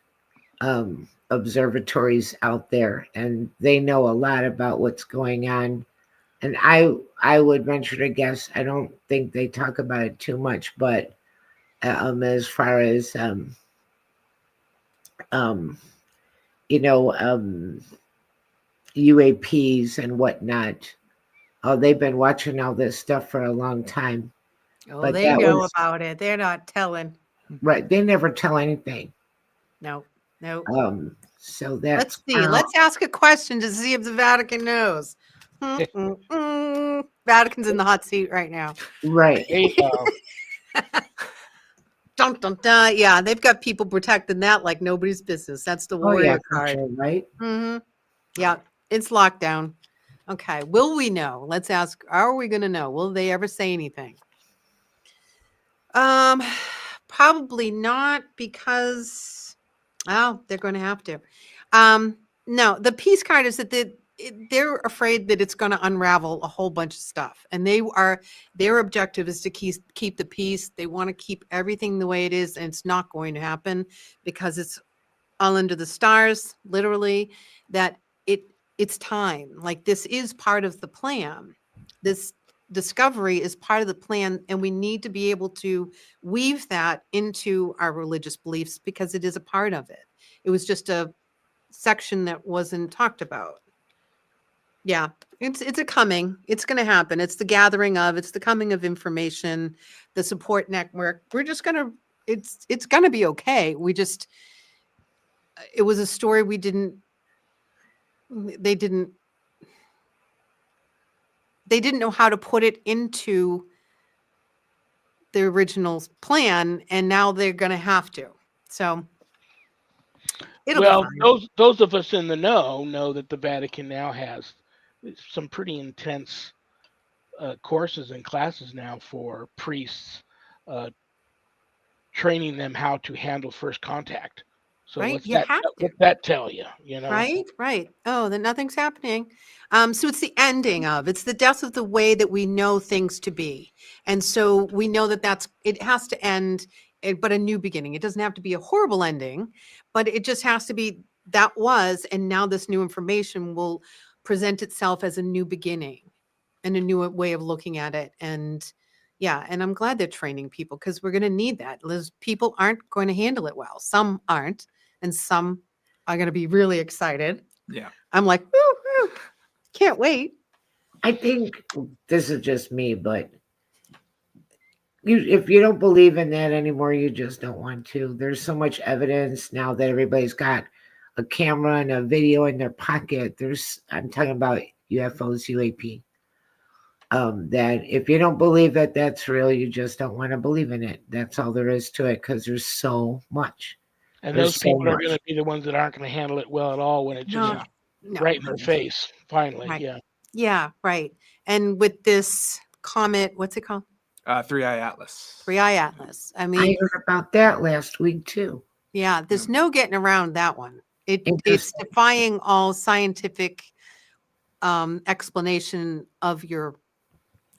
observatories out there. And they know a lot about what's going on. And I would venture to guess, I don't think they talk about it too much, but as far as UAPs and whatnot, they've been watching all this stuff for a long time. Oh, but they know about it. They're not telling. Right. They never tell anything. No. So that's let's see. Let's ask a question to see if the Vatican knows. Vatican's in the hot seat right now. Right. Dun, dun, dun. Yeah, they've got people protecting that like nobody's business. That's the warrior card. Sure, right? Mm-hmm. Yeah, it's lockdown. Okay, will we know? Let's ask. Are we going to know? Will they ever say anything? Probably not, because they're going to have to. No, the peace card is that they're afraid that it's going to unravel a whole bunch of stuff, and their objective is to keep the peace. They want to keep everything the way it is, and it's not going to happen because it's all under the stars, literally, that it's time. Like, this is part of the plan. This discovery is part of the plan, and we need to be able to weave that into our religious beliefs because it is a part of it. It was just a section that wasn't talked about. Yeah, it's a coming. It's going to happen. It's the gathering of, it's the coming of information, the support network. We're just going to it's going to be okay. We just, it was a story we didn't, they didn't know how to put it into the original plan, and now they're going to have to. So it'll be Well, fine. those of us in the know that the Vatican now has some pretty intense courses and classes now for priests, uh, training them how to handle first contact. So Right? You have to. what's that tell you? You know? Right, right. Oh, then nothing's happening. So it's the ending of, it's the death of the way that we know things to be. And so we know that it has to end, but a new beginning. It doesn't have to be a horrible ending, but it just has to be that was, and now this new information will present itself as a new beginning and a new way of looking at it. And yeah, and I'm glad they're training people because we're going to need that. People aren't going to handle it well. Some aren't, and some are going to be really excited. Yeah. I'm like, woo, woo, can't wait. I think this is just me, but if you don't believe in that anymore, you just don't want to. There's so much evidence now that everybody's got a camera and a video in their pocket. I'm talking about UFOs, UAP. That if you don't believe that that's real, you just don't want to believe in it. That's all there is to it, because there's so much. And There's those so people are much. going to be the ones that aren't going to handle it well at all when it just No, no. right in their face. Finally, Right. yeah. Yeah, right. And with this comet, what's it called? 3-Eye Atlas. 3-Eye Atlas. I I mean, heard about that last week too. yeah, there's no getting around that one. It's Interesting. defying all scientific explanation of your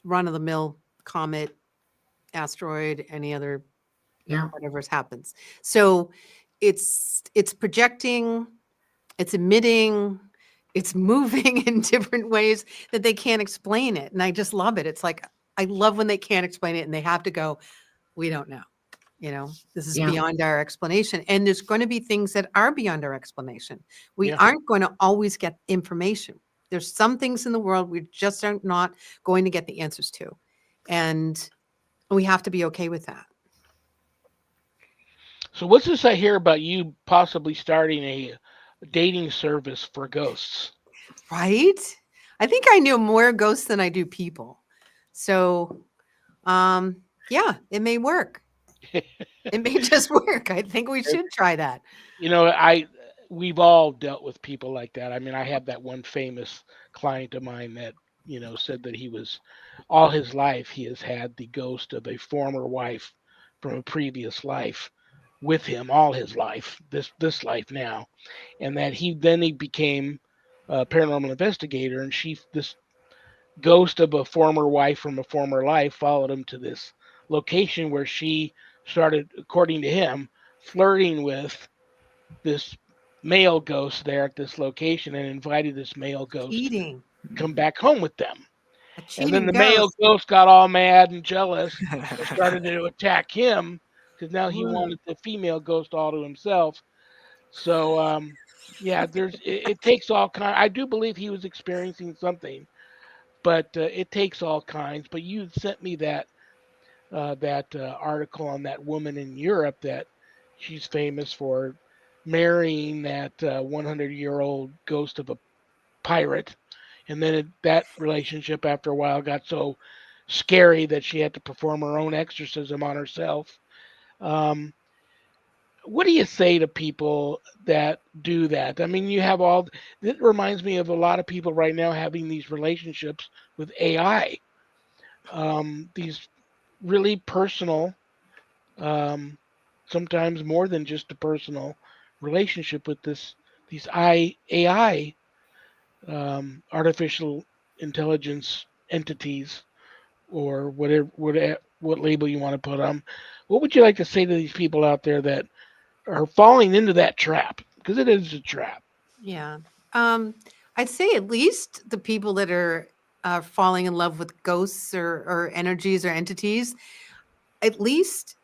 run-of-the-mill comet, asteroid, any other Yeah. whatever happens. So it's projecting, it's emitting, it's moving in different ways that they can't explain it. And I just love it. It's like, I love when they can't explain it and they have to go, we don't know. This is Yeah. beyond our explanation. And there's going to be things that are beyond our explanation. We Yeah. aren't going to always get information. There's some things in the world we just are not going to get the answers to. And we have to be okay with that. So what's this I hear about you possibly starting a dating service for ghosts? Right? I think I know more ghosts than I do people. So, yeah, it may work. It may just work. I think we should try that. We've all dealt with people like that. I mean, I have that one famous client of mine that, said that he was all his life he has had the ghost of a former wife from a previous life with him all his life, this life now, and that he became a paranormal investigator, and this ghost of a former wife from a former life followed him to this location where she started, according to him, flirting with this male ghost there at this location and invited this male ghost Cheating. to come back home with them. A And cheating then the male ghost. ghost got all mad and jealous and started to attack him because now he Whoa. wanted the female ghost all to himself. So, yeah, it takes all kind. I do believe he was experiencing something, but it takes all kinds. But you sent me that article on that woman in Europe that she's famous for marrying that 100-year-old ghost of a pirate, and then that relationship after a while got so scary that she had to perform her own exorcism on herself. What do you say to people that do that? I mean, it reminds me of a lot of people right now having these relationships with AI, these really personal, sometimes more than just a personal relationship with these AI, artificial intelligence entities, or what label you want to put on. What would you like to say to these people out there that are falling into that trap? Because it is a trap. Yeah. I'd say at least the people that are falling in love with ghosts or energies or entities, at least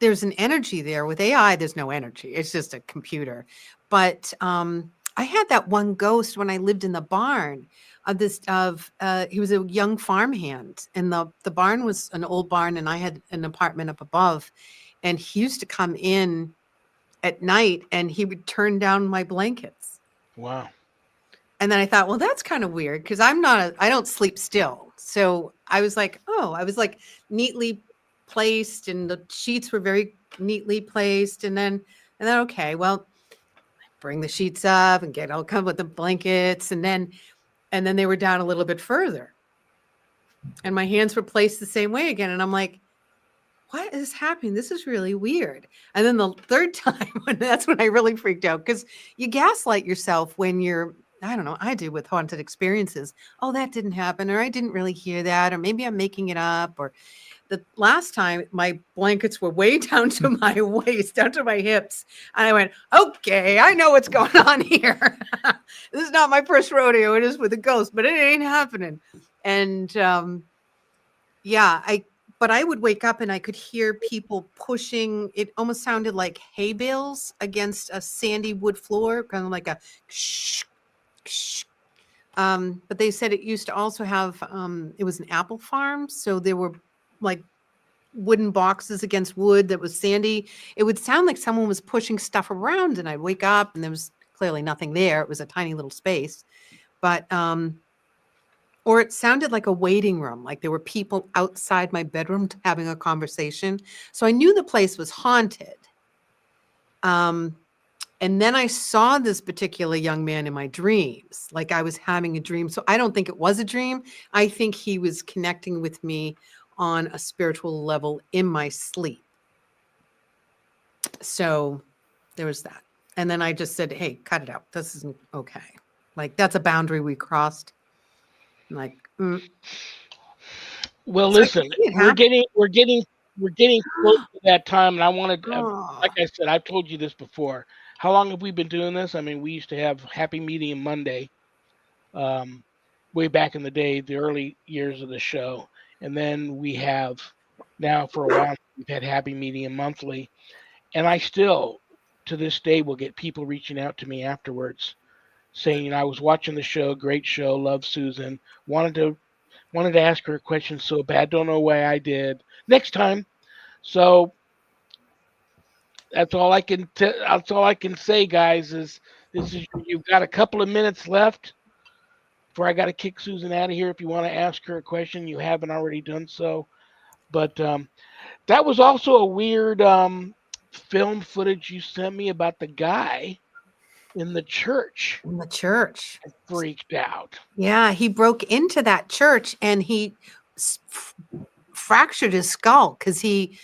there's an energy there. With AI, there's no energy. It's just a computer. But I had that one ghost when I lived in the barn he was a young farmhand, and the barn was an old barn, and I had an apartment up above. And he used to come in at night and he would turn down my blankets. Wow. And then I thought, well, that's kind of weird because I don't sleep still. So I was like, neatly placed and the sheets were very neatly placed. And then okay, well, bring the sheets up and I'll come with the blankets. And then they were down a little bit further. And my hands were placed the same way again. And I'm like, what is happening? This is really weird. And then the third time, that's when I really freaked out because you gaslight yourself when you're, I don't know, I do with haunted experiences. Oh, that didn't happen, or I didn't really hear that, or maybe I'm making it up. Or the last time my blankets were way down to my waist, down to my hips. And I went, okay, I know what's going on here. This is not my first rodeo. It is with a ghost, but it ain't happening. And but I would wake up and I could hear people pushing. It almost sounded like hay bales against a sandy wood floor, kind of like a shh, shh. But they said it used to also have, it was an apple farm. So there were like wooden boxes against wood that was sandy. It would sound like someone was pushing stuff around and I'd wake up and there was clearly nothing there. It was a tiny little space. But or it sounded like a waiting room, like there were people outside my bedroom having a conversation. So I knew the place was haunted. And then I saw this particular young man in my dreams, like I was having a dream. So I don't think it was a dream. I think he was connecting with me on a spiritual level in my sleep. So there was that. And then I just said, hey, cut it out. This isn't okay. Like that's a boundary we crossed. Like, well, listen, we're getting close to that time, and I wanted, like I said, I've told you this before. How long have we been doing this? I mean, we used to have Happy Medium Monday, way back in the day, the early years of the show, and then we have now for a while we've had Happy Medium Monthly, and I still, to this day, will get people reaching out to me afterwards, saying, I was watching the show, great show, love Susan, wanted to ask her a question so bad, don't know why I did. Next time. So that's all I can say, guys. Is you've got a couple of minutes left before I got to kick Susan out of here. If you want to ask her a question, you haven't already done so. But that was also a weird film footage you sent me about the guy in the church. In the church. I freaked out. Yeah, he broke into that church and he fractured his skull because he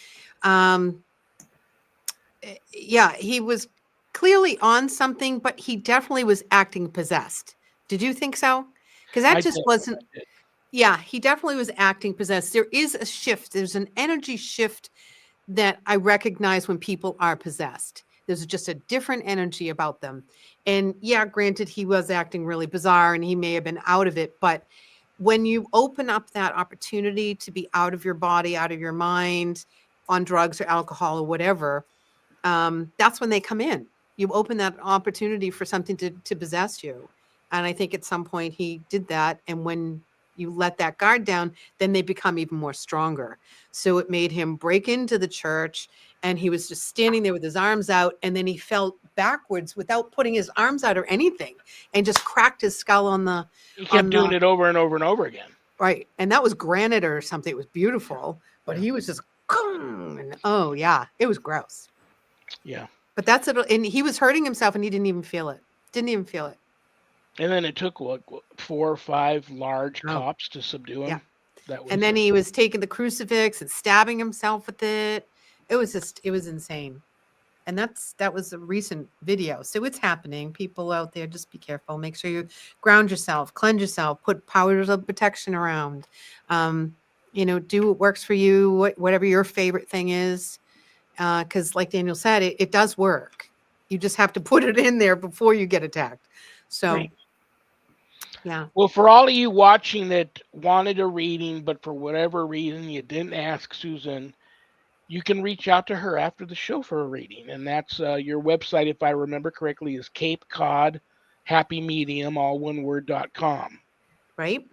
was clearly on something, but he definitely was acting possessed. Did you think so? Because that just wasn't. Yeah, he definitely was acting possessed. There is a shift. There's an energy shift that I recognize when people are possessed. There's just a different energy about them. And yeah, granted, he was acting really bizarre and he may have been out of it. But when you open up that opportunity to be out of your body, out of your mind, on drugs or alcohol or whatever, that's when they come in. You open that opportunity for something to possess you. And I think at some point he did that. And when you let that guard down, then they become even more stronger. So it made him break into the church and he was just standing there with his arms out. And then he fell backwards without putting his arms out or anything and just cracked his skull on the. He kept doing it over and over and over again. Right. And that was granite or something. It was beautiful, but he was just, and, oh yeah, it was gross. Yeah. But that's it. And he was hurting himself and he didn't even feel it. And then it took 4 or 5 large cops to subdue him. Yeah. And then he was taking the crucifix and stabbing himself with it. It was insane. And that was a recent video. So it's happening. People out there, just be careful. Make sure you ground yourself, cleanse yourself, put powders of protection around. Do what works for you, whatever your favorite thing is. Because like Daniel said, it does work. You just have to put it in there before you get attacked. So, right. Yeah. Well, for all of you watching that wanted a reading, but for whatever reason you didn't ask Susan, you can reach out to her after the show for a reading. And that's your website, if I remember correctly, is Cape Cod Happy Medium, all one word.com. Right.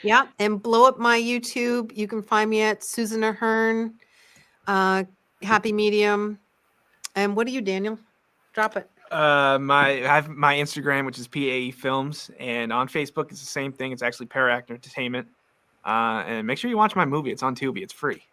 Yeah. And blow up my YouTube. You can find me at Susan Ahearn. Happy Medium. And what are you, Daniel? Drop it. I have my Instagram, which is PAE Films, and on Facebook it's the same thing. It's actually Paract Entertainment. And make sure you watch my movie. It's on Tubi. It's free.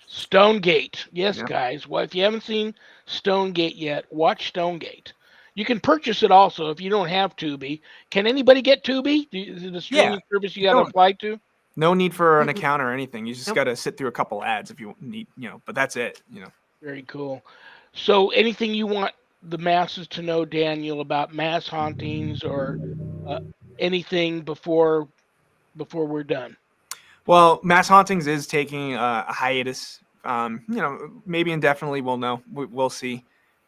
Stonegate. Yes, Yeah. guys. Well, if you haven't seen Stonegate yet, watch Stonegate. You can purchase it also if you don't have Tubi. Can anybody get Tubi? Is it a streaming service you got to Don't. apply to? No need for an Mm-mm. account or anything. You just Nope. got to sit through a couple ads if you need, but that's it. Very cool. So, anything you want the masses to know, Daniel, about mass hauntings or uh, anything before we're done? Well, Mass Hauntings is taking a hiatus. Maybe indefinitely. We'll know. We'll see.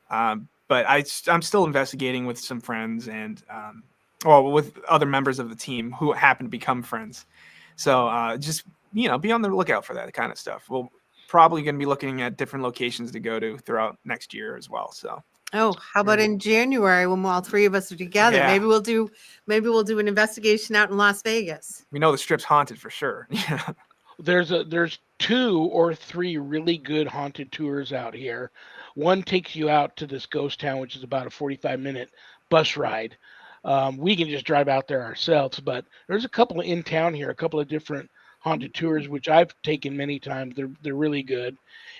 But I'm still investigating with some friends and, with other members of the team who happen to become friends. So just be on the lookout for that kind of stuff. We'll probably going to be looking at different locations to go to throughout next year as well. So. Oh, how about in January when all three of us are together? Yeah. Maybe we'll do an investigation out in Las Vegas. We know the strip's haunted for sure. There's 2 or 3 really good haunted tours out here. One takes you out to this ghost town, which is about a 45-minute bus ride. We can just drive out there ourselves, but there's a couple in town here, a couple of different haunted tours, which I've taken many times. They're really good.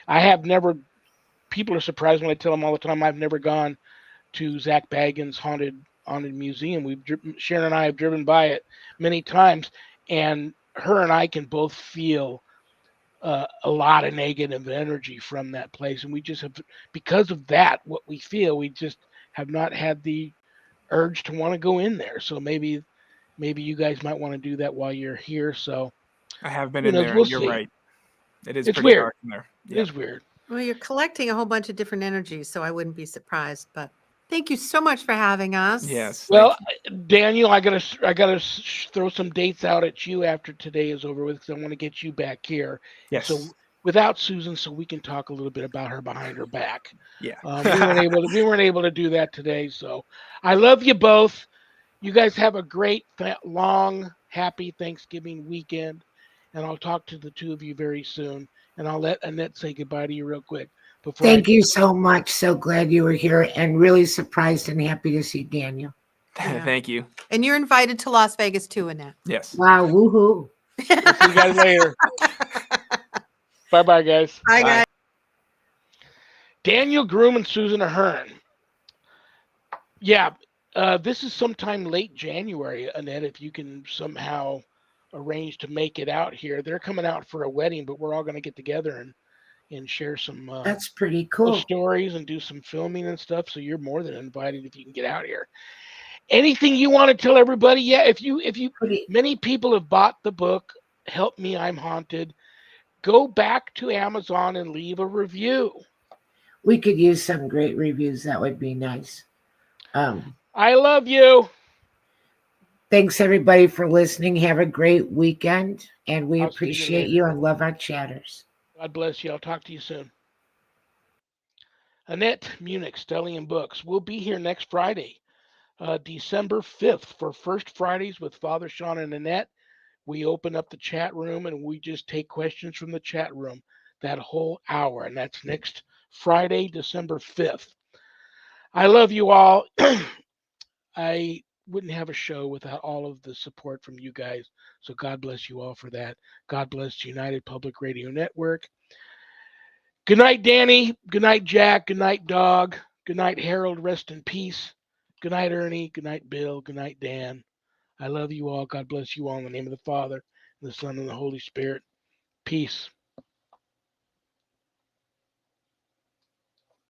I have never. People are surprised when I tell them all the time I've never gone to Zach Baggins' haunted museum. Sharon and I have driven by it many times, and her and I can both feel a lot of negative energy from that place, and we just have, because of that, what we feel, we just have not had the urge to want to go in there. So maybe you guys might want to do that while you're here. So I have been who in knows? there. We'll You're see. right. It is It's pretty weird. dark in there. It is weird. Well, you're collecting a whole bunch of different energies, so I wouldn't be surprised. But thank you so much for having us. Yes. Well, Daniel, I gotta throw some dates out at you after today is over with, because I want to get you back here. Yes. So without Susan, so we can talk a little bit about her behind her back. Yeah. We weren't able to do that today. So I love you both. You guys have a great, long, happy Thanksgiving weekend, and I'll talk to the 2 of you very soon. And I'll let Annette say goodbye to you real quick. Thank you so much. So glad you were here, and really surprised and happy to see Daniel. Yeah. Thank you. And you're invited to Las Vegas too, Annette. Yes. Wow, woohoo. We'll see you guys later. Bye-bye, guys. Bye, guys. Daniel Groom and Susan Ahearn. Yeah, this is sometime late January, Annette, if you can somehow arrange to make it out here. They're coming out for a wedding, but we're all going to get together and share some That's pretty cool. stories and do some filming and stuff. So you're more than invited if you can get out here. Anything you want to tell everybody? Yeah, if you many people have bought the book, Help Me, I'm Haunted. Go back to Amazon and leave a review. We could use some great reviews. That would be nice. I love you. Thanks, everybody, for listening. Have a great weekend, and we I'll see you appreciate later. you and love our chatters. God bless you. I'll talk to you soon. Annette Munich, Stellium Books. We'll be here next Friday, December 5th, for First Fridays with Father Shawn and Annette. We open up the chat room and we just take questions from the chat room that whole hour. And that's next Friday, December 5th. I love you all. I wouldn't have a show without all of the support from you guys. So God bless you all for that. God bless United Public Radio Network. Good night, Danny. Good night, Jack. Good night, Dog. Good night, Harold. Rest in peace. Good night, Ernie. Good night, Bill. Good night, Dan. I love you all. God bless you all in the name of the Father, and the Son, and the Holy Spirit. Peace.